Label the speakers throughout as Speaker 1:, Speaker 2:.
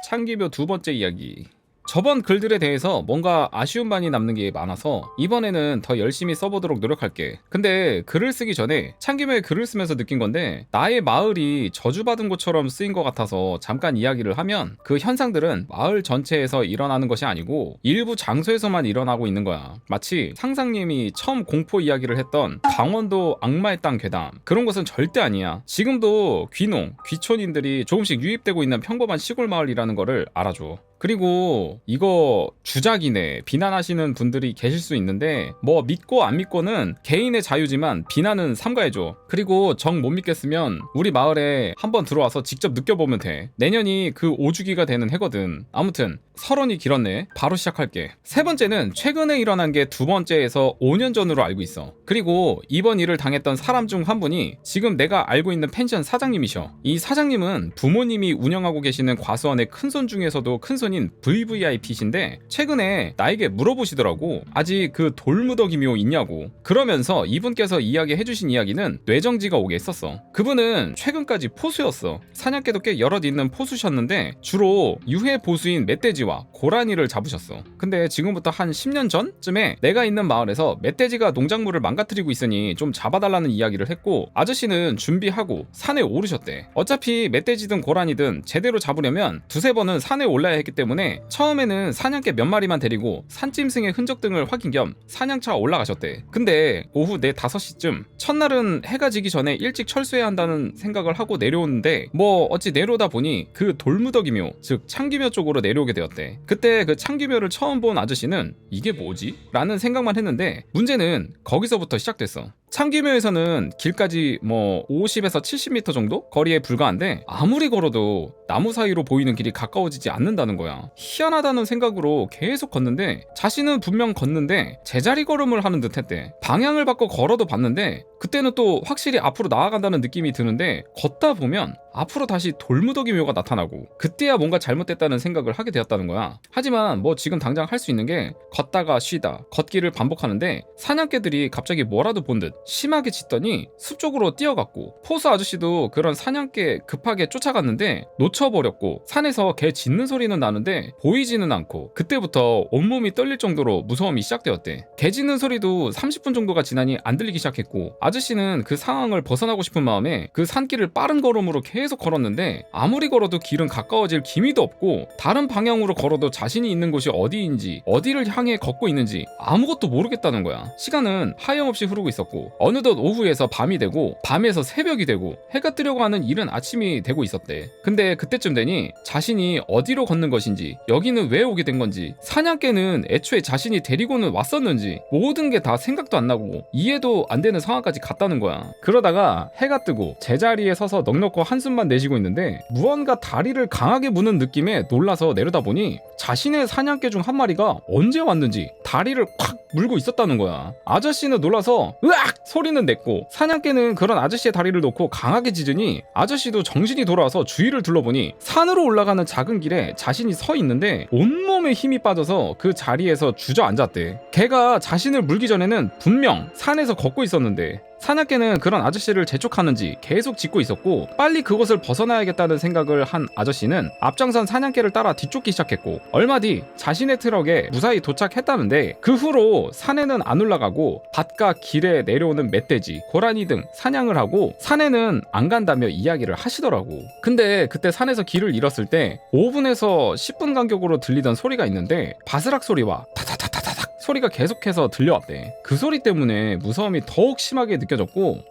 Speaker 1: 창기묘 두 번째 이야기. 저번 글들에 대해서 뭔가 아쉬운 바이 남는 게 많아서 이번에는 더 열심히 써보도록 노력할게. 근데 글을 쓰기 전에 창기묘에 글을 쓰면서 느낀 건데, 나의 마을이 저주받은 곳처럼 쓰인 것 같아서 잠깐 이야기를 하면, 그 현상들은 마을 전체에서 일어나는 것이 아니고 일부 장소에서만 일어나고 있는 거야. 마치 상상님이 처음 공포 이야기를 했던 강원도 악마의 땅 괴담, 그런 것은 절대 아니야. 지금도 귀농, 귀촌인들이 조금씩 유입되고 있는 평범한 시골 마을이라는 거를 알아줘. 그리고 이거 주작이네, 비난하시는 분들이 계실 수 있는데, 뭐 믿고 안 믿고는 개인의 자유지만 비난은 삼가해줘. 그리고 정 못 믿겠으면 우리 마을에 한번 들어와서 직접 느껴보면 돼. 내년이 그 5주기가 되는 해거든. 아무튼 서론이 길었네. 바로 시작할게. 세 번째는 최근에 일어난 게 두 번째에서 5년 전으로 알고 있어. 그리고 이번 일을 당했던 사람 중 한 분이 지금 내가 알고 있는 펜션 사장님이셔. 이 사장님은 부모님이 운영하고 계시는 과수원의 큰손 중에서도 큰손인 VVIP신데, 최근에 나에게 물어보시더라고. 아직 그 돌무더기묘 있냐고. 그러면서 이분께서 이야기해주신 이야기는 뇌정지가 오게 했었어. 그분은 최근까지 포수였어. 사냥개도 꽤 여럿 있는 포수셨는데 주로 유해 보수인 멧돼지와 고라니를 잡으셨어. 근데 지금부터 한 10년 전쯤에 내가 있는 마을에서 멧돼지가 농작물을 망가뜨리고 있으니 좀 잡아달라는 이야기를 했고, 아저씨는 준비하고 산에 오르셨대. 어차피 멧돼지든 고라니든 제대로 잡으려면 두세 번은 산에 올라야 했기 때문에 처음에는 사냥개 몇 마리만 데리고 산짐승의 흔적 등을 확인 겸 사냥차 올라가셨대. 근데 오후 4, 5시쯤, 첫날은 해가 지기 전에 일찍 철수해야 한다는 생각을 하고 내려오는데, 뭐 어찌 내려오다 보니 그 돌무더기묘, 즉 창기묘 쪽으로 내려오게 되었대. 그때 그 창기묘를 처음 본 아저씨는 이게 뭐지? 라는 생각만 했는데, 문제는 거기서부터 시작됐어. 창기묘에서는 길까지 뭐 50에서 70m 정도 거리에 불과한데, 아무리 걸어도 나무 사이로 보이는 길이 가까워지지 않는다는 거야. 희한하다는 생각으로 계속 걷는데, 자신은 분명 걷는데 제자리 걸음을 하는 듯 했대. 방향을 바꿔 걸어도 봤는데 그때는 또 확실히 앞으로 나아간다는 느낌이 드는데, 걷다 보면 앞으로 다시 돌무더기 묘가 나타나고, 그때야 뭔가 잘못됐다는 생각을 하게 되었다는 거야. 하지만 뭐 지금 당장 할 수 있는 게 걷다가 쉬다, 걷기를 반복하는데, 사냥개들이 갑자기 뭐라도 본 듯 심하게 짖더니 숲 쪽으로 뛰어갔고, 포수 아저씨도 그런 사냥개 급하게 쫓아갔는데 놓쳐버렸고, 산에서 개 짖는 소리는 나는데 보이지는 않고, 그때부터 온몸이 떨릴 정도로 무서움이 시작되었대. 개 짖는 소리도 30분 정도가 지나니 안 들리기 시작했고, 아저씨는 그 상황을 벗어나고 싶은 마음에 그 산길을 빠른 걸음으로 계속 걸었는데, 아무리 걸어도 길은 가까워질 기미도 없고, 다른 방향으로 걸어도 자신이 있는 곳이 어디인지, 어디를 향해 걷고 있는지 아무것도 모르겠다는 거야. 시간은 하염없이 흐르고 있었고, 어느덧 오후에서 밤이 되고, 밤에서 새벽이 되고, 해가 뜨려고 하는 이른 아침이 되고 있었대. 근데 그때쯤 되니 자신이 어디로 걷는 것인지, 여기는 왜 오게 된 건지, 사냥개는 애초에 자신이 데리고는 왔었는지, 모든 게 다 생각도 안 나고 이해도 안 되는 상황까지 갔다는 거야. 그러다가 해가 뜨고 제자리에 서서 넉넉히 한숨만 내쉬고 있는데, 무언가 다리를 강하게 무는 느낌에 놀라서 내려다보니 자신의 사냥개 중 한 마리가 언제 왔는지 다리를 콱 물고 있었다는 거야. 아저씨는 놀라서 으악! 소리는 냈고, 사냥개는 그런 아저씨의 다리를 놓고 강하게 짖으니 아저씨도 정신이 돌아와서 주위를 둘러보니 산으로 올라가는 작은 길에 자신이 서 있는데 온몸에 힘이 빠져서 그 자리에서 주저앉았대. 걔가 자신을 물기 전에는 분명 산에서 걷고 있었는데, 사냥개는 그런 아저씨를 재촉하는지 계속 짖고 있었고, 빨리 그곳을 벗어나야겠다는 생각을 한 아저씨는 앞장선 사냥개를 따라 뒤쫓기 시작했고, 얼마 뒤 자신의 트럭에 무사히 도착했다는데, 그 후로 산에는 안 올라가고 밭과 길에 내려오는 멧돼지, 고라니 등 사냥을 하고 산에는 안 간다며 이야기를 하시더라고. 근데 그때 산에서 길을 잃었을 때 5분에서 10분 간격으로 들리던 소리가 있는데, 바스락 소리와 타타타타타닥 소리가 계속해서 들려왔대. 그 소리 때문에 무서움이 더욱 심하게 느껴졌고,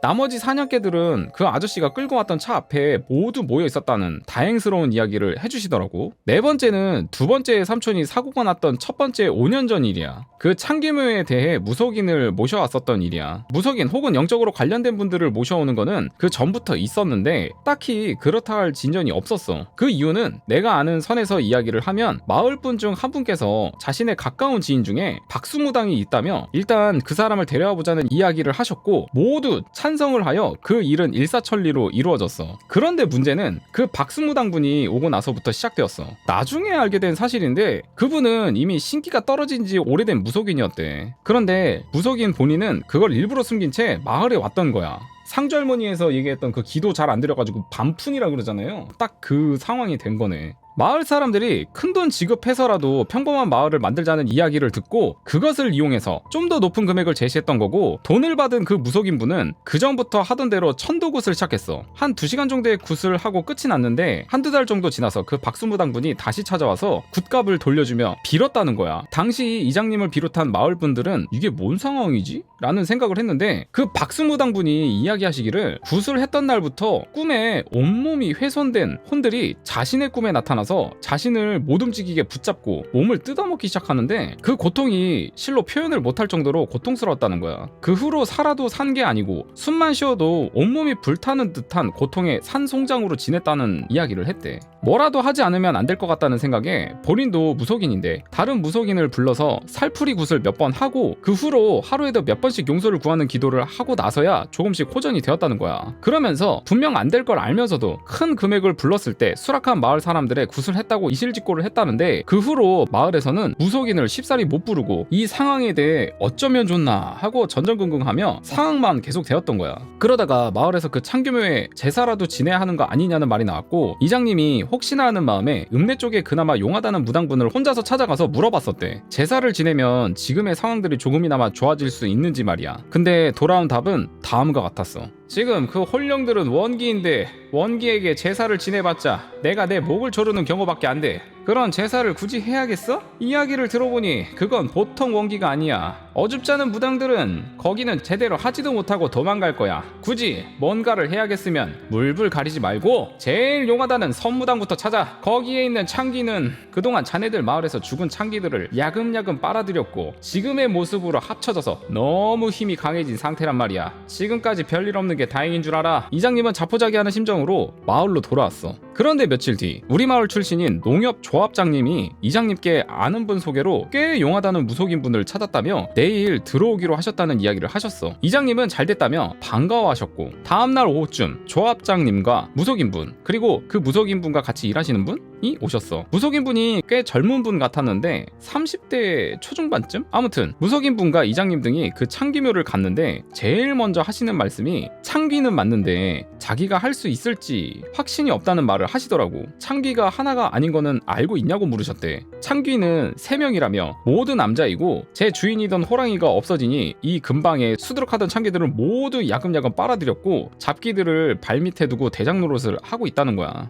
Speaker 1: 나머지 사냥개들은 그 아저씨가 끌고 왔던 차 앞에 모두 모여 있었다는 다행스러운 이야기를 해주시더라고. 네 번째는 두 번째 삼촌이 사고가 났던 첫 번째 5년 전 일이야. 그 창기묘에 대해 무속인을 모셔왔었던 일이야. 무속인 혹은 영적으로 관련된 분들을 모셔오는 거는 그 전부터 있었는데, 딱히 그렇다 할 진전이 없었어. 그 이유는 내가 아는 선에서 이야기를 하면 마을분 중 한 분께서 자신의 가까운 지인 중에 박수무당이 있다며 일단 그 사람을 데려와 보자는 이야기를 하셨고, 모두 찬성을 하여 그 일은 일사천리로 이루어졌어. 그런데 문제는 그 박수무당분이 오고 나서부터 시작되었어. 나중에 알게 된 사실인데, 그분은 이미 신기가 떨어진 지 오래된 무속인이었대. 그런데 무속인 본인은 그걸 일부러 숨긴 채 마을에 왔던 거야. 상주할머니에서 얘기했던 그 기도 잘 안 들여가지고 반푼이라 그러잖아요. 딱 그 상황이 된 거네. 마을 사람들이 큰돈 지급해서라도 평범한 마을을 만들자는 이야기를 듣고 그것을 이용해서 좀 더 높은 금액을 제시했던 거고, 돈을 받은 그 무속인분은 그전부터 하던 대로 천도굿을 시작했어. 한 2시간 정도의 굿을 하고 끝이 났는데 한두 달 정도 지나서 그 박수무당분이 다시 찾아와서 굿값을 돌려주며 빌었다는 거야. 당시 이장님을 비롯한 마을 분들은 이게 뭔 상황이지? 라는 생각을 했는데, 그 박수무당분이 이야기하시기를 굿을 했던 날부터 꿈에 온몸이 훼손된 혼들이 자신의 꿈에 나타나서 자신을 못 움직이게 붙잡고 몸을 뜯어먹기 시작하는데, 그 고통이 실로 표현을 못할 정도로 고통스러웠다는 거야. 그 후로 살아도 산 게 아니고 숨만 쉬어도 온몸이 불타는 듯한 고통의 산송장으로 지냈다는 이야기를 했대. 뭐라도 하지 않으면 안 될 것 같다는 생각에 본인도 무속인인데 다른 무속인을 불러서 살풀이 굿을 몇 번 하고, 그 후로 하루에도 몇 번씩 용서를 구하는 기도를 하고 나서야 조금씩 호전이 되었다는 거야. 그러면서 분명 안 될 걸 알면서도 큰 금액을 불렀을 때 수락한 마을 사람들의 굿을 했다고 이실직고를 했다는데, 그 후로 마을에서는 무속인을 쉽사리 못 부르고 이 상황에 대해 어쩌면 좋나 하고 전전긍긍하며 상황만 계속 되었던 거야. 그러다가 마을에서 그 창규묘에 제사라도 지내야 하는 거 아니냐는 말이 나왔고, 이장님이 혹시나 하는 마음에 읍내 쪽에 그나마 용하다는 무당분을 혼자서 찾아가서 물어봤었대. 제사를 지내면 지금의 상황들이 조금이나마 좋아질 수 있는지 말이야. 근데 돌아온 답은 다음과 같았어. 지금 그 홀령들은 원기인데 원기에게 제사를 지내봤자 내가 내 목을 조르는 경우밖에 안 돼. 그런 제사를 굳이 해야겠어? 이야기를 들어보니 그건 보통 원기가 아니야. 어줍잖은 무당들은 거기는 제대로 하지도 못하고 도망갈 거야. 굳이 뭔가를 해야겠으면 물불 가리지 말고 제일 용하다는 선무당부터 찾아. 거기에 있는 창기는 그동안 자네들 마을에서 죽은 창기들을 야금야금 빨아들였고 지금의 모습으로 합쳐져서 너무 힘이 강해진 상태란 말이야. 지금까지 별일 없는 게 다행인 줄 알아. 이장님은 자포자기하는 심정으로 마을로 돌아왔어. 그런데 며칠 뒤 우리 마을 출신인 농협 조합장님이 이장님께 아는 분 소개로 꽤 용하다는 무속인 분을 찾았다며 내일 들어오기로 하셨다는 이야기를 하셨어. 이장님은 잘 됐다며 반가워하셨고, 다음날 오후쯤 조합장님과 무속인 분, 그리고 그 무속인 분과 같이 일하시는 분이 오셨어. 무속인 분이 꽤 젊은 분 같았는데 30대 초중반쯤? 아무튼 무속인 분과 이장님 등이 그 창기묘를 갔는데 제일 먼저 하시는 말씀이 창기는 맞는데 자기가 할 수 있을지 확신이 없다는 말을 하시더라고. 창기가 하나가 아닌 거는 알고 있냐고 물으셨대. 창기는 3명이라며 모두 남자이고 제 주인이던 호랑이가 없어지니 이 근방에 수두룩하던 창기들을 모두 야금야금 빨아들였고 잡기들을 발밑에 두고 대장 노릇을 하고 있다는 거야.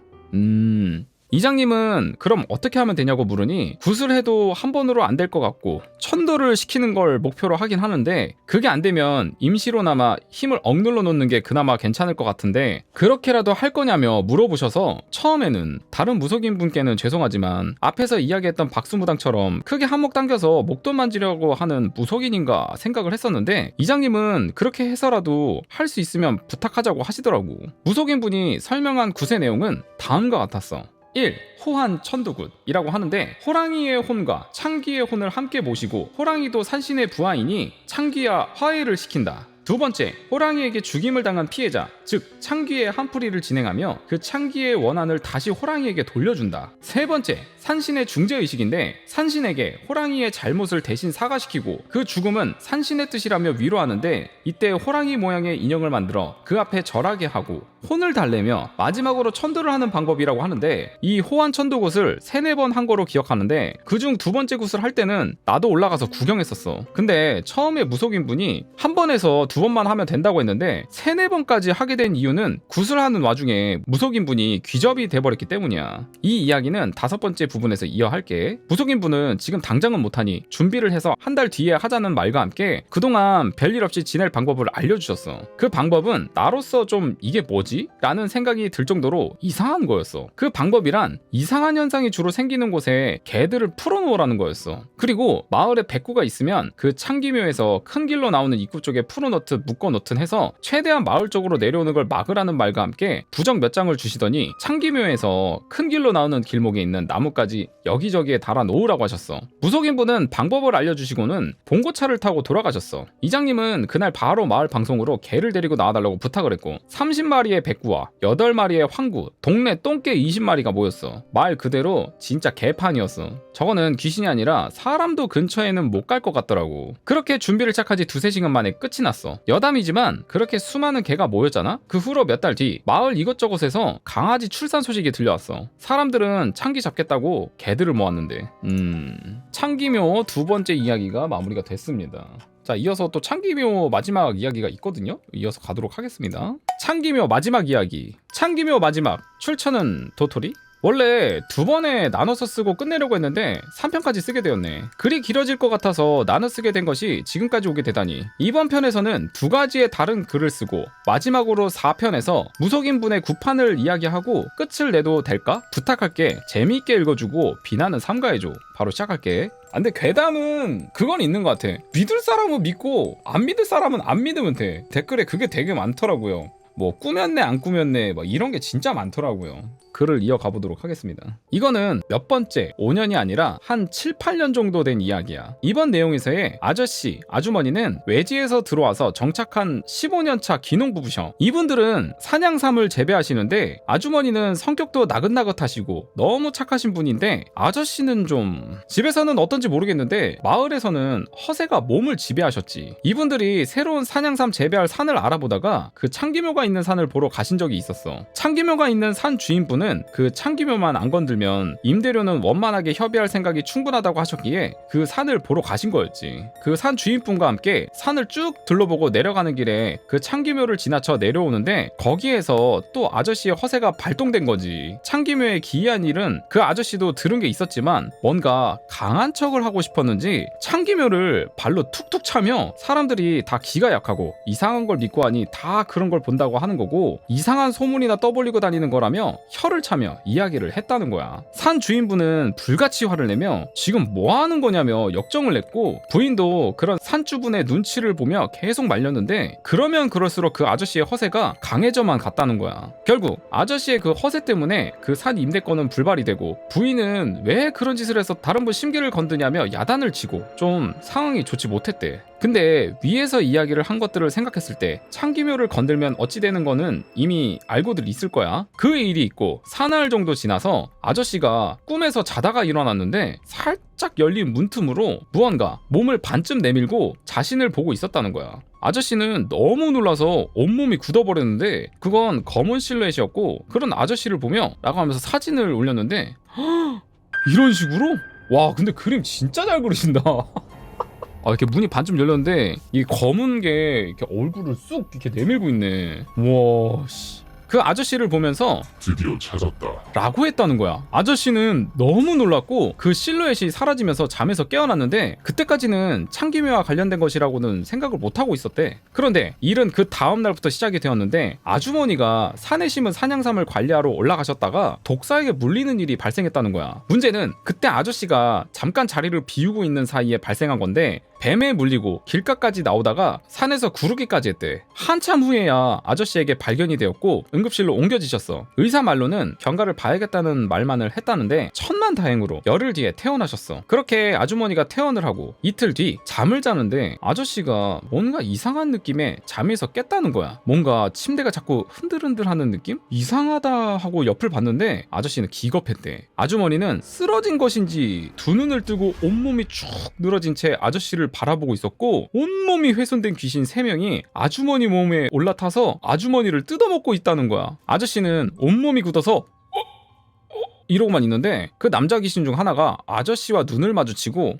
Speaker 1: 이장님은 그럼 어떻게 하면 되냐고 물으니 굿을 해도 한 번으로 안 될 것 같고 천도를 시키는 걸 목표로 하긴 하는데 그게 안 되면 임시로나마 힘을 억눌러 놓는 게 그나마 괜찮을 것 같은데 그렇게라도 할 거냐며 물어보셔서, 처음에는 다른 무속인 분께는 죄송하지만 앞에서 이야기했던 박수무당처럼 크게 한몫 당겨서 목돈 만지려고 하는 무속인인가 생각을 했었는데, 이장님은 그렇게 해서라도 할 수 있으면 부탁하자고 하시더라고. 무속인 분이 설명한 굿의 내용은 다음과 같았어. 1. 호환 천도굿이라고 하는데, 호랑이의 혼과 창기의 혼을 함께 모시고 호랑이도 산신의 부하이니 창기와 화해를 시킨다. 두 번째, 호랑이에게 죽임을 당한 피해자, 즉 창기의 한풀이를 진행하며 그 창기의 원한을 다시 호랑이에게 돌려준다. 세 번째, 산신의 중재의식인데 산신에게 호랑이의 잘못을 대신 사과시키고 그 죽음은 산신의 뜻이라며 위로하는데, 이때 호랑이 모양의 인형을 만들어 그 앞에 절하게 하고 혼을 달래며 마지막으로 천도를 하는 방법이라고 하는데, 이 호환 천도굿을 3-4번 한 거로 기억하는데 그중 두 번째 굿을 할 때는 나도 올라가서 구경했었어. 근데 처음에 무속인 분이 한 번에서 2번만 하면 된다고 했는데 3-4번까지 하게 된 이유는 굿을 하는 와중에 무속인 분이 귀접이 돼버렸기 때문이야. 이 이야기는 5번째 부분에서 이어할게. 무속인 분은 지금 당장은 못하니 준비를 해서 한 달 뒤에 하자는 말과 함께 그동안 별일 없이 지낼 방법을 알려주셨어. 그 방법은 나로서 좀 이게 뭐지? 라는 생각이 들 정도로 이상한 거였어. 그 방법이란 이상한 현상이 주로 생기는 곳에 개들을 풀어놓으라는 거였어. 그리고 마을에 백구가 있으면 그 창기묘에서 큰 길로 나오는 입구 쪽에 풀어놓듯 묶어놓든 해서 최대한 마을 쪽으로 내려오는 걸 막으라는 말과 함께 부적 몇 장을 주시더니 창기묘에서 큰 길로 나오는 길목에 있는 나무까지 여기저기에 달아 놓으라고 하셨어. 무속인 분은 방법을 알려주시고는 봉고차를 타고 돌아가셨어. 이장님은 그날 바로 마을 방송으로 개를 데리고 나와달라고 부탁을 했고 30마리의 4마리의 백구와 8마리의 황구, 동네 똥개 20마리가 모였어. 말 그대로 진짜 개판이었어. 저거는 귀신이 아니라 사람도 근처에는 못 갈 것 같더라고. 그렇게 준비를 시작하지 2-3시간 만에 끝이 났어. 여담이지만 그렇게 수많은 개가 모였잖아? 그 후로 몇 달 뒤 마을 이것저것에서 강아지 출산 소식이 들려왔어. 사람들은 창기 잡겠다고 개들을 모았는데 창기묘 두 번째 이야기가 마무리가 됐습니다. 자, 이어서 또 창기묘 마지막 이야기가 있거든요. 이어서 가도록 하겠습니다. 창기묘 마지막 이야기. 창기묘 마지막. 출처는 도토리? 원래 2번에 나눠서 쓰고 끝내려고 했는데 3편까지 쓰게 되었네. 글이 길어질 것 같아서 나눠 쓰게 된 것이 지금까지 오게 되다니. 이번 편에서는 2가지의 다른 글을 쓰고 마지막으로 4편에서 무속인분의 구판을 이야기하고 끝을 내도 될까? 부탁할게. 재미있게 읽어주고 비난은 삼가해줘. 바로 시작할게. 근데 괴담은 그건 있는 것 같아. 믿을 사람은 믿고 안 믿을 사람은 안 믿으면 돼. 댓글에 그게 되게 많더라고요. 뭐 꾸몄네 안 꾸몄네 막 이런 게 진짜 많더라고요. 글을 이어가 보도록 하겠습니다. 이거는 몇 번째 5년이 아니라 한 7-8년 정도 된 이야기야. 이번 내용에서의 아저씨, 아주머니는 외지에서 들어와서 정착한 15년차 기농부부셔. 이분들은 산양삼을 재배하시는데 아주머니는 성격도 나긋나긋하시고 너무 착하신 분인데 아저씨는 좀... 집에서는 어떤지 모르겠는데 마을에서는 허세가 몸을 지배하셨지. 이분들이 새로운 산양삼 재배할 산을 알아보다가 그 창기묘가 있는 산을 보러 가신 적이 있었어. 창기묘가 있는 산 주인분은 그 창기묘만 안 건들면 임대료는 원만하게 협의할 생각이 충분하다고 하셨기에 그 산을 보러 가신 거였지. 그 산 주인분과 함께 산을 쭉 둘러보고 내려가는 길에 그 창기묘를 지나쳐 내려오는데 거기에서 또 아저씨의 허세가 발동된 거지. 창기묘의 기이한 일은 그 아저씨도 들은 게 있었지만 뭔가 강한 척을 하고 싶었는지 창기묘를 발로 툭툭 차며 사람들이 다 기가 약하고 이상한 걸 믿고 하니 다 그런 걸 본다고 하는 거고 이상한 소문이나 떠벌리고 다니는 거라며 혀를 차며 이야기를 했다는 거야. 산 주인분은 불같이 화를 내며 지금 뭐 하는 거냐며 역정을 냈고 부인도 그런 산주분의 눈치를 보며 계속 말렸는데 그러면 그럴수록 그 아저씨의 허세가 강해져만 갔다는 거야. 결국 아저씨의 그 허세 때문에 그 산 임대권은 불발이 되고 부인은 왜 그런 짓을 해서 다른 분 심기를 건드냐며 야단을 치고 좀 상황이 좋지 못했대. 근데 위에서 이야기를 한 것들을 생각했을 때 창기묘를 건들면 어찌 되는 거는 이미 알고들 있을 거야. 그 일이 있고 사나흘 정도 지나서 아저씨가 꿈에서 자다가 일어났는데 살짝 열린 문틈으로 무언가 몸을 반쯤 내밀고 자신을 보고 있었다는 거야. 아저씨는 너무 놀라서 온몸이 굳어버렸는데 그건 검은 실루엣이었고 그런 아저씨를 보며 라고 하면서 사진을 올렸는데 이런 식으로? 와, 근데 그림 진짜 잘 그리신다. 이렇게 문이 반쯤 열렸는데 이 검은 게 이렇게 얼굴을 쑥 이렇게 내밀고 있네. 와, 씨. 그 아저씨를 보면서
Speaker 2: 드디어 찾았다
Speaker 1: 라고 했다는 거야. 아저씨는 너무 놀랐고 그 실루엣이 사라지면서 잠에서 깨어났는데 그때까지는 창기묘와 관련된 것이라고는 생각을 못하고 있었대. 그런데 일은 그 다음 날부터 시작이 되었는데 아주머니가 산에 심은 산양삼을 관리하러 올라가셨다가 독사에게 물리는 일이 발생했다는 거야. 문제는 그때 아저씨가 잠깐 자리를 비우고 있는 사이에 발생한 건데 뱀에 물리고 길가까지 나오다가 산에서 구르기까지 했대. 한참 후에야 아저씨에게 발견이 되었고 응급실로 옮겨지셨어. 의사 말로는 경과를 봐야겠다는 말만을 했다는데 천만다행으로 열흘 뒤에 퇴원하셨어. 그렇게 아주머니가 퇴원을 하고 이틀 뒤 잠을 자는데 아저씨가 뭔가 이상한 느낌에 잠에서 깼다는 거야. 뭔가 침대가 자꾸 흔들흔들하는 느낌? 이상하다 하고 옆을 봤는데 아저씨는 기겁했대. 아주머니는 쓰러진 것인지 두 눈을 뜨고 온몸이 쭉 늘어진 채 아저씨를 바라보고 있었고 온몸이 훼손된 귀신 3명이 아주머니 몸에 올라타서 아주머니를 뜯어먹고 있다는 거야. 아저씨는 온몸이 굳어서 이러고만 있는데 그 남자 귀신 중 하나가 아저씨와 눈을 마주치고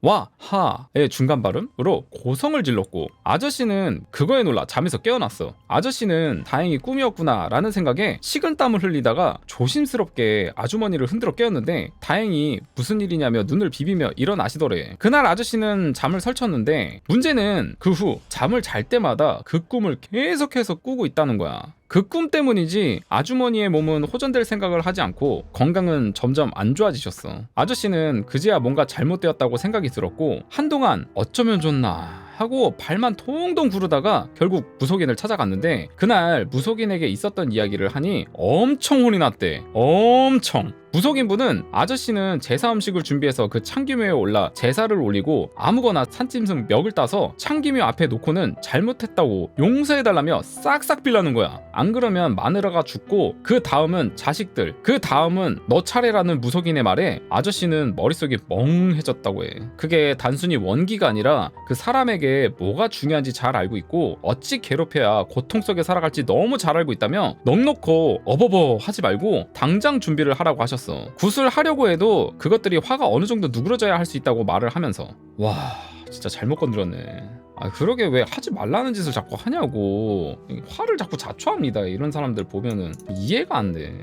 Speaker 1: 와, 하의 중간 발음으로 고성을 질렀고 아저씨는 그거에 놀라 잠에서 깨어났어. 아저씨는 다행히 꿈이었구나 라는 생각에 식은땀을 흘리다가 조심스럽게 아주머니를 흔들어 깨웠는데 다행히 무슨 일이냐며 눈을 비비며 일어나시더래. 그날 아저씨는 잠을 설쳤는데 문제는 그 후 잠을 잘 때마다 그 꿈을 계속해서 꾸고 있다는 거야. 그 꿈 때문이지 아주머니의 몸은 호전될 생각을 하지 않고 건강은 점점 안 좋아지셨어. 아저씨는 그제야 뭔가 잘못되었다고 생각이 들었고 한동안 어쩌면 좋나 하고 발만 통동 구르다가 결국 무속인을 찾아갔는데 그날 무속인에게 있었던 이야기를 하니 엄청 혼이 났대. 엄청. 무속인분은 아저씨는 제사 음식을 준비해서 그 창기묘에 올라 제사를 올리고 아무거나 산짐승 멱을 따서 창기묘 앞에 놓고는 잘못했다고 용서해달라며 싹싹 빌라는 거야. 안 그러면 마누라가 죽고 그 다음은 자식들, 그 다음은 너 차례라는 무속인의 말에 아저씨는 머릿속이 멍해졌다고 해. 그게 단순히 원기가 아니라 그 사람에게 뭐가 중요한지 잘 알고 있고 어찌 괴롭혀야 고통 속에 살아갈지 너무 잘 알고 있다며 넋놓고 어버버 하지 말고 당장 준비를 하라고 하셨어. 굿을 하려고 해도 그것들이 화가 어느 정도 누그러져야 할 수 있다고 말을 하면서 와 진짜 잘못 건드렸네. 아 그러게 왜 하지 말라는 짓을 자꾸 하냐고. 화를 자꾸 자초합니다. 이런 사람들 보면은 이해가 안 돼.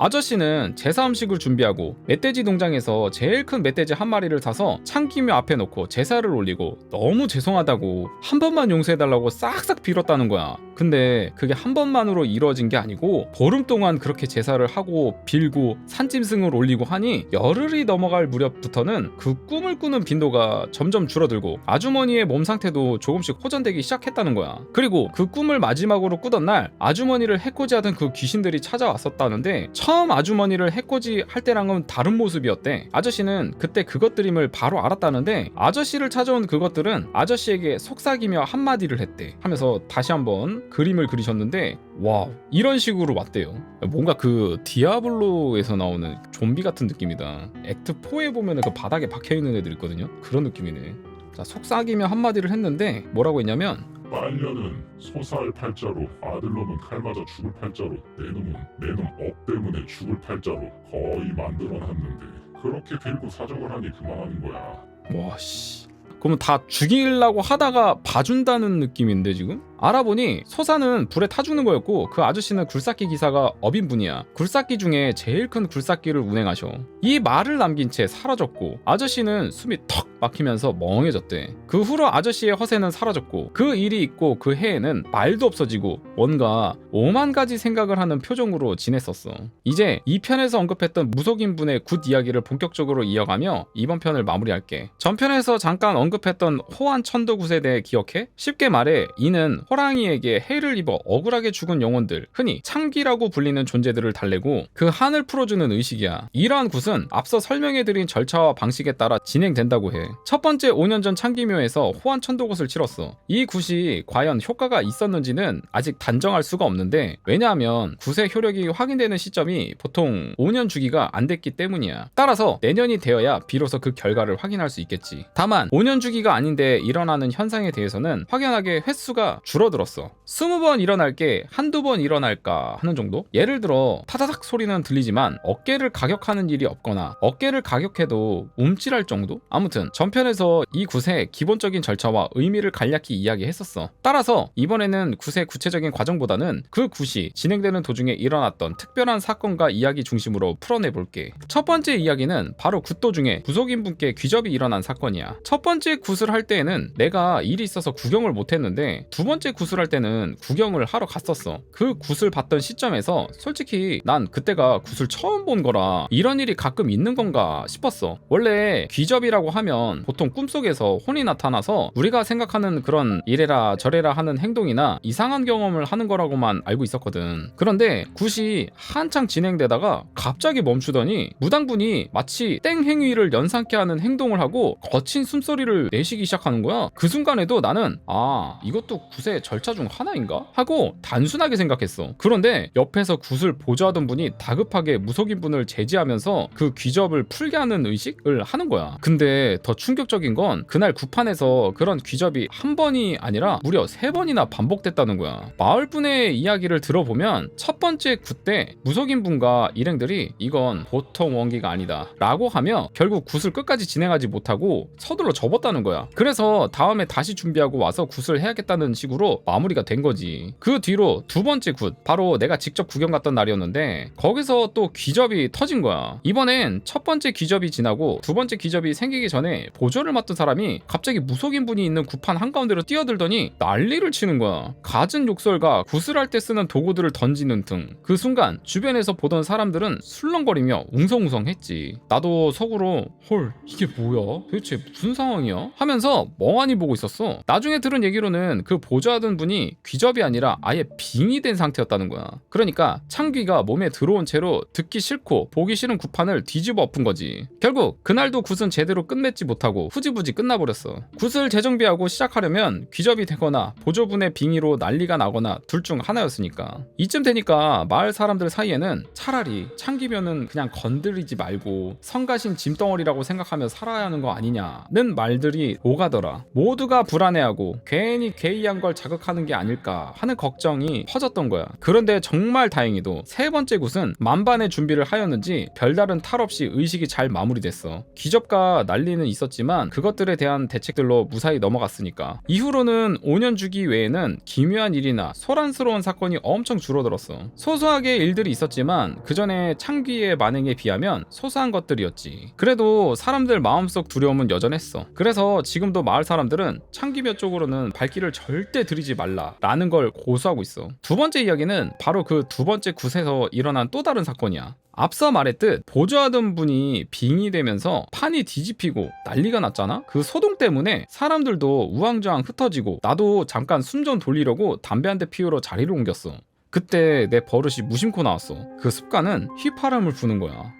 Speaker 1: 아저씨는 제사 음식을 준비하고 멧돼지 농장에서 제일 큰 멧돼지 한 마리를 사서 창기묘 앞에 놓고 제사를 올리고 너무 죄송하다고 한 번만 용서해달라고 싹싹 빌었다는 거야. 근데 그게 한 번만으로 이루어진 게 아니고 보름 동안 그렇게 제사를 하고 빌고 산짐승을 올리고 하니 열흘이 넘어갈 무렵부터는 그 꿈을 꾸는 빈도가 점점 줄어들고 아주머니의 몸 상태도 조금씩 호전되기 시작했다는 거야. 그리고 그 꿈을 마지막으로 꾸던 날 아주머니를 해코지하던 그 귀신들이 찾아왔었다는데 처음 아주머니를 해코지 할 때랑은 다른 모습이었대. 아저씨는 그때 그것들임을 바로 알았다는데 아저씨를 찾아온 그것들은 아저씨에게 속삭이며 한마디를 했대 하면서 다시 한번 그림을 그리셨는데 와 이런 식으로 왔대요. 뭔가 그 디아블로에서 나오는 좀비 같은 느낌이다. 액트 4에 보면 그 바닥에 박혀있는 애들 있거든요. 그런 느낌이네. 자 속삭이며 한마디를 했는데 뭐라고 했냐면
Speaker 2: 딸녀는 소살 팔자로, 아들놈은 칼 맞아 죽을 팔자로, 내놈은 내놈 업 때문에 죽을 팔자로 거의 만들어놨는데 그렇게 빌고 사정을 하니 그만하는 거야.
Speaker 1: 와씨 그러면 다 죽이려고 하다가 봐준다는 느낌인데 지금? 알아보니 소사는 불에 타 죽는 거였고 그 아저씨는 굴삭기 기사가 어빈분이야. 굴삭기 중에 제일 큰 굴삭기를 운행하셔. 이 말을 남긴 채 사라졌고 아저씨는 숨이 턱 막히면서 멍해졌대. 그 후로 아저씨의 허세는 사라졌고 그 일이 있고 그 해에는 말도 없어지고 뭔가 오만 가지 생각을 하는 표정으로 지냈었어. 이제 2편에서 언급했던 무속인분의 굿 이야기를 본격적으로 이어가며 이번 편을 마무리할게. 전편에서 잠깐 언급했던 호환 천도굿에 대해 기억해? 쉽게 말해 이는 호랑이에게 해를 입어 억울하게 죽은 영혼들, 흔히 창기라고 불리는 존재들을 달래고 그 한을 풀어주는 의식이야. 이러한 굿은 앞서 설명해드린 절차와 방식에 따라 진행된다고 해. 첫 번째 5년 전 창기묘에서 호환 천도굿을 치렀어. 이 굿이 과연 효과가 있었는지는 아직 단정할 수가 없는데 왜냐하면 굿의 효력이 확인되는 시점이 보통 5년 주기가 안 됐기 때문이야. 따라서 내년이 되어야 비로소 그 결과를 확인할 수 있겠지. 다만 5년 주기가 아닌데 일어나는 현상에 대해서는 확연하게 횟수가 줄어들었어. 20번 일어날 게 한두 번 일어날까 하는 정도? 예를 들어 타다닥 소리는 들리지만 어깨를 가격하는 일이 없거나 어깨를 가격해도 움찔할 정도? 아무튼 전편에서 이 굿의 기본적인 절차와 의미를 간략히 이야기했었어. 따라서 이번에는 굿의 구체적인 과정보다는 그 굿이 진행되는 도중에 일어났던 특별한 사건과 이야기 중심으로 풀어내볼게. 첫 번째 이야기는 바로 굿 도중에 무속인분께 귀접이 일어난 사건이야. 첫 번째 굿을 할 때에는 내가 일이 있어서 구경을 못했는데 두 번째 굿을 할 때는 구경을 하러 갔었어. 그 굿을 봤던 시점에서 솔직히 난 그때가 굿을 처음 본 거라 이런 일이 가끔 있는 건가 싶었어. 원래 귀접이라고 하면 보통 꿈속에서 혼이 나타나서 우리가 생각하는 그런 이래라 저래라 하는 행동이나 이상한 경험을 하는 거라고만 알고 있었거든. 그런데 굿이 한창 진행되다가 갑자기 멈추더니 무당분이 마치 땡 행위를 연상케 하는 행동을 하고 거친 숨소리를 내쉬기 시작하는 거야. 그 순간에도 나는 아 이것도 굿의 절차 중 하나인가? 하고 단순하게 생각했어. 그런데 옆에서 굿을 보조하던 분이 다급하게 무속인분을 제지하면서 그 귀접을 풀게 하는 의식을 하는 거야. 근데 더 충격적인 건 그날 굿판에서 그런 귀접이 한 번이 아니라 무려 3번이나 반복됐다는 거야. 마을분의 이야기를 들어보면 첫 번째 굿 때 무속인분과 일행들이 이건 보통 원기가 아니다 라고 하며 결국 굿을 끝까지 진행하지 못하고 서둘러 접었다는 거야. 그래서 다음에 다시 준비하고 와서 굿을 해야겠다는 식으로 마무리가 된 거지. 그 뒤로 두 번째 굿, 바로 내가 직접 구경 갔던 날이었는데 거기서 또 귀접이 터진 거야. 이번엔 첫 번째 귀접이 지나고 두 번째 귀접이 생기기 전에 보조를 맡던 사람이 갑자기 무속인 분이 있는 구판 한가운데로 뛰어들더니 난리를 치는 거야. 갖은 욕설과 구슬할 때 쓰는 도구들을 던지는 등. 그 순간 주변에서 보던 사람들은 술렁거리며 웅성웅성했지. 나도 속으로 헐 이게 뭐야? 도대체 무슨 상황이야? 하면서 멍하니 보고 있었어. 나중에 들은 얘기로는 그 보조하던 분이 귀접이 아니라 아예 빙이 된 상태였다는 거야. 그러니까 창귀가 몸에 들어온 채로 듣기 싫고 보기 싫은 구판을 뒤집어 엎은 거지. 결국 그날도 굿은 제대로 끝맺지 못하고 후지부지 끝나버렸어. 굿을 재정비하고 시작하려면 귀접이 되거나 보조분의 빙의로 난리가 나거나 둘 중 하나였으니까. 이쯤 되니까 마을 사람들 사이에는 차라리 창기면은 그냥 건드리지 말고 성가신 짐덩어리라고 생각하며 살아야 하는 거 아니냐는 말들이 오가더라. 모두가 불안해하고 괜히 게이한 걸 자극하는 게 아닐까 하는 걱정이 퍼졌던 거야. 그런데 정말 다행히도 세 번째 굿은 만반의 준비를 하였는지 별다른 탈 없이 의식이 잘 마무리됐어. 기접과 난리는 있었지만 그것들에 대한 대책들로 무사히 넘어갔으니까. 이후로는 5년 주기 외에는 기묘한 일이나 소란스러운 사건이 엄청 줄어들었어. 소소하게 일들이 있었지만 그 전에 창귀의 만행에 비하면 소소한 것들이었지. 그래도 사람들 마음속 두려움은 여전했어. 그래서 지금도 마을 사람들은 창귀묘 쪽으로는 발길을 절대 들이지 말라라는 걸 고수하고 있어. 두 번째 이야기는 바로 그 두 번째 굿에서 일어난 또 다른 사건이야. 앞서 말했듯 보조하던 분이 빙이 되면서 판이 뒤집히고 난리가 났잖아. 그 소동 때문에 사람들도 우왕좌왕 흩어지고 나도 잠깐 숨 좀 돌리려고 담배 한 대 피우러 자리를 옮겼어. 그때 내 버릇이 무심코 나왔어. 그 습관은 휘파람을 부는 거야.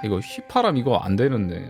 Speaker 1: 이거 휘파람 이거 안 되는데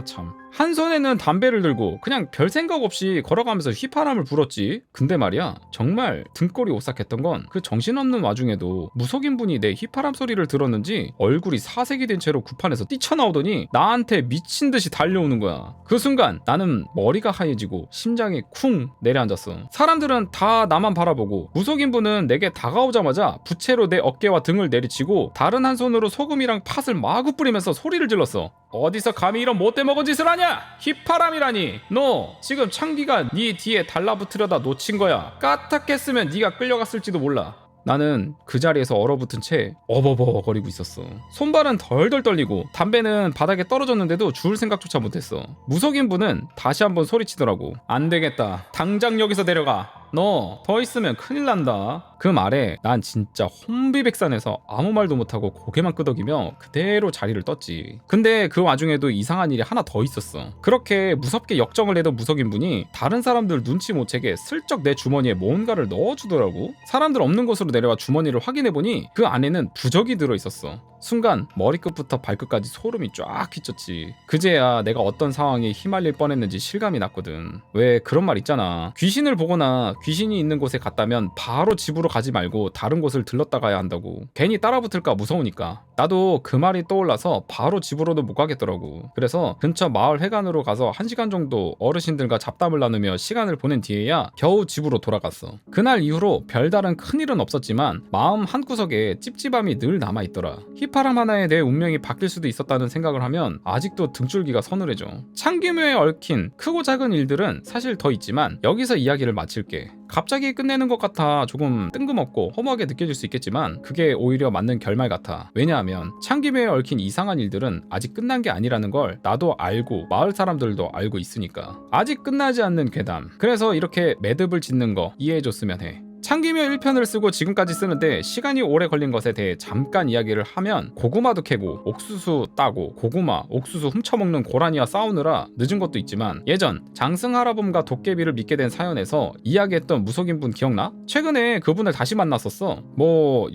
Speaker 1: 참. 한 손에는 담배를 들고 그냥 별 생각 없이 걸어가면서 휘파람을 불었지. 근데 말이야 정말 등골이 오싹했던 건 그 정신없는 와중에도 무속인 분이 내 휘파람 소리를 들었는지 얼굴이 사색이 된 채로 구판에서 뛰쳐나오더니 나한테 미친 듯이 달려오는 거야. 그 순간 나는 머리가 하얘지고 심장이 쿵 내려앉았어. 사람들은 다 나만 바라보고 무속인 분은 내게 다가오자마자 부채로 내 어깨와 등을 내리치고 다른 한 손으로 소금이랑 팥을 마구 뿌리면서 소리를 질렀어. 어디서 감히 이런 못돼 먹은 짓을 하냐? 휘파람이라니. 너 지금 창기가 네 뒤에 달라붙으려다 놓친 거야. 까딱했으면 네가 끌려갔을지도 몰라. 나는 그 자리에서 얼어붙은 채 어버버거리고 있었어. 손발은 덜덜 떨리고 담배는 바닥에 떨어졌는데도 주울 생각조차 못했어. 무속인 분은 다시 한번 소리치더라고. 안 되겠다. 당장 여기서 내려가. 너 더 있으면 큰일 난다. 그 말에 난 진짜 혼비백산해서 아무 말도 못하고 고개만 끄덕이며 그대로 자리를 떴지. 근데 그 와중에도 이상한 일이 하나 더 있었어. 그렇게 무섭게 역정을 내던 무속인 분이 다른 사람들 눈치 못 채게 슬쩍 내 주머니에 뭔가를 넣어주더라고. 사람들 없는 곳으로 내려와 주머니를 확인해보니 그 안에는 부적이 들어있었어. 순간 머리끝부터 발끝까지 소름이 쫙 끼쳤지. 그제야 내가 어떤 상황에 휘말릴 뻔했는지 실감이 났거든. 왜 그런 말 있잖아. 귀신을 보거나 귀신이 있는 곳에 갔다면 바로 집으로 가지 말고 다른 곳을 들렀다 가야 한다고. 괜히 따라붙을까 무서우니까. 나도 그 말이 떠올라서 바로 집으로도 못 가겠더라고. 그래서 근처 마을 회관으로 가서 1시간 정도 어르신들과 잡담을 나누며 시간을 보낸 뒤에야 겨우 집으로 돌아갔어. 그날 이후로 별다른 큰일은 없었지만 마음 한구석에 찝찝함이 늘 남아있더라. 휘파람 하나에 내 운명이 바뀔 수도 있었다는 생각을 하면 아직도 등줄기가 서늘해져. 창기묘에 얽힌 크고 작은 일들은 사실 더 있지만 여기서 이야기를 마칠게. 갑자기 끝내는 것 같아 조금 뜬금없고 허무하게 느껴질 수 있겠지만 그게 오히려 맞는 결말 같아. 왜냐하면 창기묘에 얽힌 이상한 일들은 아직 끝난 게 아니라는 걸 나도 알고 마을 사람들도 알고 있으니까. 아직 끝나지 않는 괴담. 그래서 이렇게 매듭을 짓는 거 이해해줬으면 해. 창기묘 1편을 쓰고 지금까지 쓰는데 시간이 오래 걸린 것에 대해 잠깐 이야기를 하면 고구마도 캐고 옥수수 따고 고구마, 옥수수 훔쳐먹는 고라니와 싸우느라 늦은 것도 있지만 예전 장승할아범과 도깨비를 믿게 된 사연에서 이야기했던 무속인분 기억나? 최근에 그분을 다시 만났었어.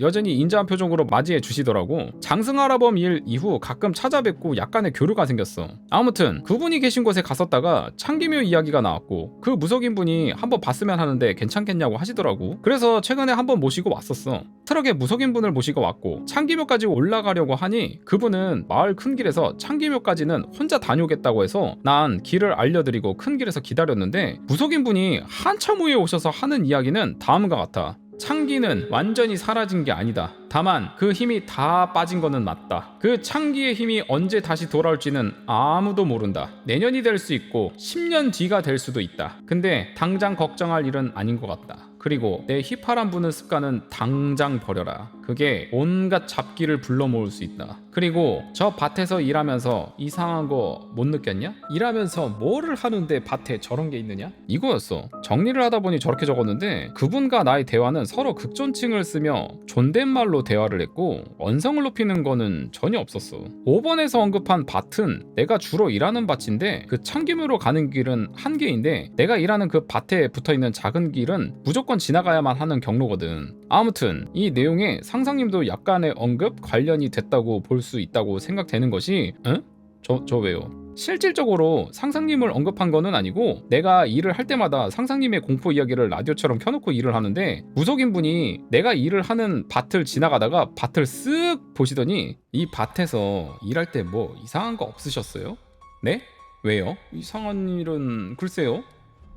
Speaker 1: 여전히 인자한 표정으로 맞이해 주시더라고. 장승할아범 일 이후 가끔 찾아뵙고 약간의 교류가 생겼어. 아무튼 그분이 계신 곳에 갔었다가 창기묘 이야기가 나왔고 그 무속인분이 한번 봤으면 하는데 괜찮겠냐고 하시더라고. 그래서 최근에 한번 모시고 왔었어. 트럭에 무속인분을 모시고 왔고 창기묘까지 올라가려고 하니 그분은 마을 큰 길에서 창기묘까지는 혼자 다녀오겠다고 해서 난 길을 알려드리고 큰 길에서 기다렸는데 무속인분이 한참 후에 오셔서 하는 이야기는 다음과 같아. 창기는 완전히 사라진 게 아니다. 다만 그 힘이 다 빠진 거는 맞다. 그 창기의 힘이 언제 다시 돌아올지는 아무도 모른다. 내년이 될 수 있고 10년 뒤가 될 수도 있다. 근데 당장 걱정할 일은 아닌 것 같다. 그리고 내 휘파람 부는 습관은 당장 버려라. 그게 온갖 잡기를 불러 모을 수 있다. 그리고 저 밭에서 일하면서 이상한 거 못 느꼈냐? 일하면서 뭐를 하는데 밭에 저런 게 있느냐? 이거였어. 정리를 하다 보니 저렇게 적었는데 그분과 나의 대화는 서로 극존칭을 쓰며 존댓말로 대화를 했고 언성을 높이는 거는 전혀 없었어. 5번에서 언급한 밭은 내가 주로 일하는 밭인데 그 참기묘로 가는 길은 한 개인데 내가 일하는 그 밭에 붙어있는 작은 길은 무조건 지나가야만 하는 경로거든. 아무튼 이 내용에 상상님도 약간의 언급 관련이 됐다고 볼 수 있다고 생각되는 것이 응? 저 왜요? 실질적으로 상상님을 언급한 거는 아니고 내가 일을 할 때마다 상상님의 공포 이야기를 라디오처럼 켜놓고 일을 하는데 무속인 분이 내가 일을 하는 밭을 지나가다가 밭을 쓱 보시더니 이 밭에서 일할 때 뭐 이상한 거 없으셨어요? 네? 왜요? 이상한 일은 글쎄요.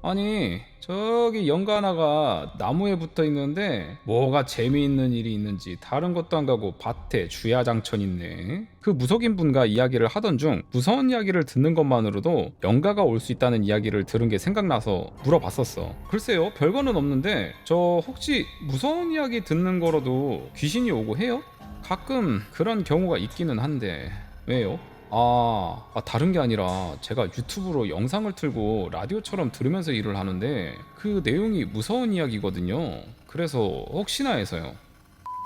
Speaker 1: 아니 저기 연가 하나가 나무에 붙어 있는데 뭐가 재미있는 일이 있는지 다른 것도 안 가고 밭에 주야장천 있네. 그 무속인 분과 이야기를 하던 중 무서운 이야기를 듣는 것만으로도 연가가 올 수 있다는 이야기를 들은 게 생각나서 물어봤었어. 글쎄요 별거는 없는데 저 혹시 무서운 이야기 듣는 거로도 귀신이 오고 해요? 가끔 그런 경우가 있기는 한데 왜요? 다른 게 아니라 제가 유튜브로 영상을 틀고 라디오처럼 들으면서 일을 하는데 그 내용이 무서운 이야기거든요. 그래서 혹시나 해서요.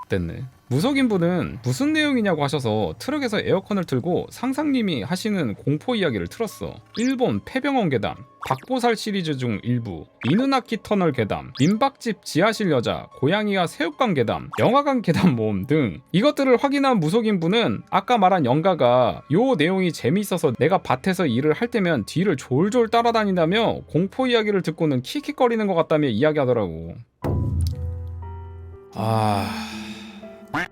Speaker 1: 됐네. 무속인 분은 무슨 내용이냐고 하셔서 트럭에서 에어컨을 틀고 상상님이 하시는 공포 이야기를 틀었어. 일본 폐병원 괴담, 박보살 시리즈 중 일부, 이누나키 터널 괴담, 민박집 지하실 여자, 고양이와 새우깡 괴담, 영화관 괴담 모험 등 이것들을 확인한 무속인 분은 아까 말한 영가가 요 내용이 재미있어서 내가 밭에서 일을 할 때면 뒤를 졸졸 따라다닌다며 공포 이야기를 듣고는 킥킥거리는 것 같다며 이야기하더라고.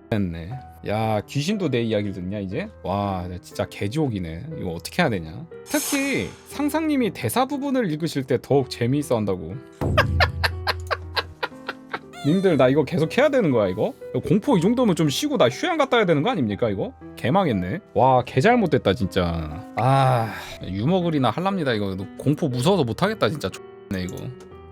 Speaker 1: 됐네. 야 귀신도 내 이야기를 듣냐 이제? 와 진짜 개지옥이네. 이거 어떻게 해야 되냐? 특히 상상님이 대사 부분을 읽으실 때 더욱 재미있어 한다고. 님들 나 이거 계속 해야 되는 거야 이거? 공포 이 정도면 좀 쉬고 나 휴양 갔다 와야 되는 거 아닙니까 이거? 개망했네. 와 개 잘못됐다 진짜. 유머글이나 할랍니다 이거. 공포 무서워서 못하겠다 진짜. X네 이거.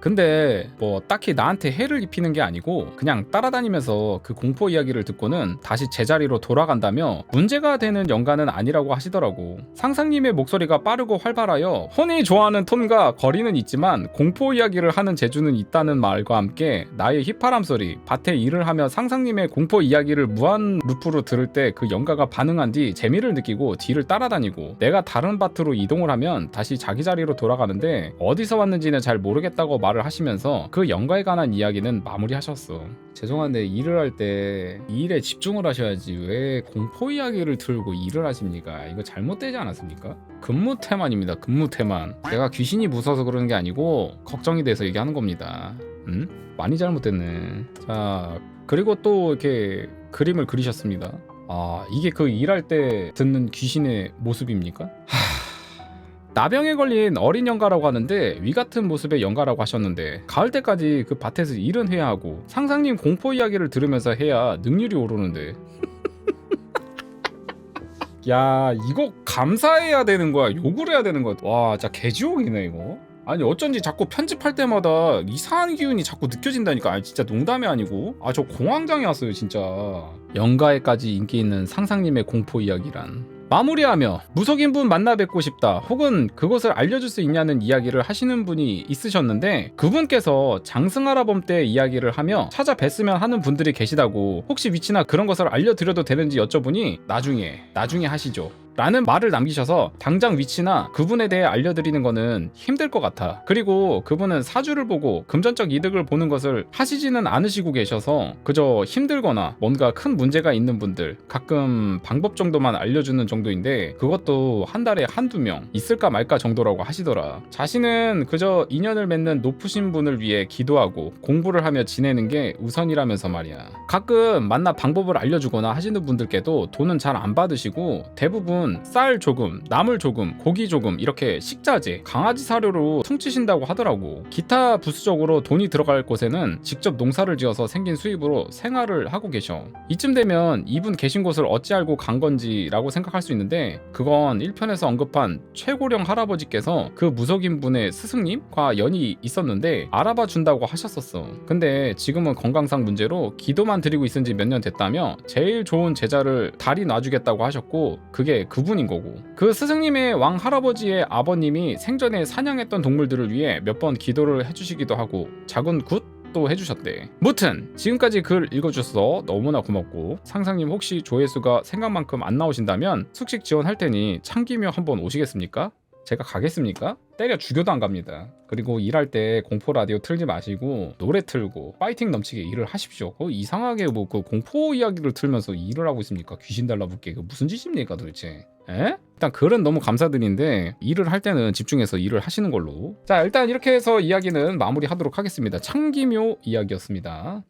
Speaker 1: 근데 뭐 딱히 나한테 해를 입히는 게 아니고 그냥 따라다니면서 그 공포 이야기를 듣고는 다시 제자리로 돌아간다며 문제가 되는 연가는 아니라고 하시더라고. 상상님의 목소리가 빠르고 활발하여 혼이 좋아하는 톤과 거리는 있지만 공포 이야기를 하는 재주는 있다는 말과 함께 나의 휘파람 소리, 밭에 일을 하며 상상님의 공포 이야기를 무한 루프로 들을 때 그 연가가 반응한 뒤 재미를 느끼고 뒤를 따라다니고 내가 다른 밭으로 이동을 하면 다시 자기 자리로 돌아가는데 어디서 왔는지는 잘 모르겠다고 말을 하시면서 그 연가에 관한 이야기는 마무리하셨어. 죄송한데 일을 할 때 일에 집중을 하셔야지 왜 공포 이야기를 틀고 일을 하십니까? 이거 잘못되지 않았습니까? 근무 태만입니다. 근무 태만. 내가 귀신이 무서워서 그러는 게 아니고 걱정이 돼서 얘기하는 겁니다. 많이 잘못됐네. 자 그리고 또 이렇게 그림을 그리셨습니다. 이게 그 일할 때 듣는 귀신의 모습입니까? 나병에 걸린 어린 영가라고 하는데 위 같은 모습의 영가라고 하셨는데 가을 때까지 그 밭에서 일은 해야 하고 상상님 공포 이야기를 들으면서 해야 능률이 오르는데 야 이거 감사해야 되는 거야 욕을 해야 되는 거야. 와 진짜 개지옥이네 이거. 아니 어쩐지 자꾸 편집할 때마다 이상한 기운이 자꾸 느껴진다니까. 진짜 농담이 아니고 저 공황장애 왔어요 진짜. 영가에까지 인기 있는 상상님의 공포 이야기란. 마무리하며 무속인 분 만나 뵙고 싶다 혹은 그것을 알려줄 수 있냐는 이야기를 하시는 분이 있으셨는데 그분께서 장승하라범 때 이야기를 하며 찾아뵀으면 하는 분들이 계시다고 혹시 위치나 그런 것을 알려드려도 되는지 여쭤보니 나중에 하시죠 라는 말을 남기셔서 당장 위치나 그분에 대해 알려드리는 거는 힘들 것 같아. 그리고 그분은 사주를 보고 금전적 이득을 보는 것을 하시지는 않으시고 계셔서 그저 힘들거나 뭔가 큰 문제가 있는 분들 가끔 방법 정도만 알려주는 정도인데 그것도 한 달에 한두 명 있을까 말까 정도라고 하시더라. 자신은 그저 인연을 맺는 높으신 분을 위해 기도하고 공부를 하며 지내는 게 우선이라면서 말이야. 가끔 만나 방법을 알려주거나 하시는 분들께도 돈은 잘 안 받으시고 대부분 대부분 쌀 조금, 나물 조금, 고기 조금 이렇게 식자재, 강아지 사료로 퉁치신다고 하더라고. 기타 부수적으로 돈이 들어갈 곳에는 직접 농사를 지어서 생긴 수입으로 생활을 하고 계셔. 이쯤 되면 이분 계신 곳을 어찌 알고 간 건지라고 생각할 수 있는데, 그건 1편에서 언급한 최고령 할아버지께서 그 무속인 분의 스승님과 연이 있었는데 알아봐 준다고 하셨었어. 근데 지금은 건강상 문제로 기도만 드리고 있은 지 몇 년 됐다며 제일 좋은 제자를 달이 놔주겠다고 하셨고, 그게 그분인 거고, 그 스승님의 왕 할아버지의 아버님이 생전에 사냥했던 동물들을 위해 몇 번 기도를 해주시기도 하고 작은 굿도 해주셨대. 무튼 지금까지 글 읽어주셔서 너무나 고맙고, 상상님 혹시 조회수가 생각만큼 안 나오신다면 숙식 지원할 테니 참기묘 한번 오시겠습니까? 제가 가겠습니까? 때려 죽여도 안 갑니다. 그리고 일할 때 공포 라디오 틀지 마시고 노래 틀고 파이팅 넘치게 일을 하십시오. 이상하게 뭐 그 공포 이야기를 틀면서 일을 하고 있습니까? 귀신 달라붙게. 그 무슨 짓입니까 도대체? 에? 일단 글은 너무 감사드린데 일을 할 때는 집중해서 일을 하시는 걸로. 자, 일단 이렇게 해서 이야기는 마무리하도록 하겠습니다. 창기묘 이야기였습니다.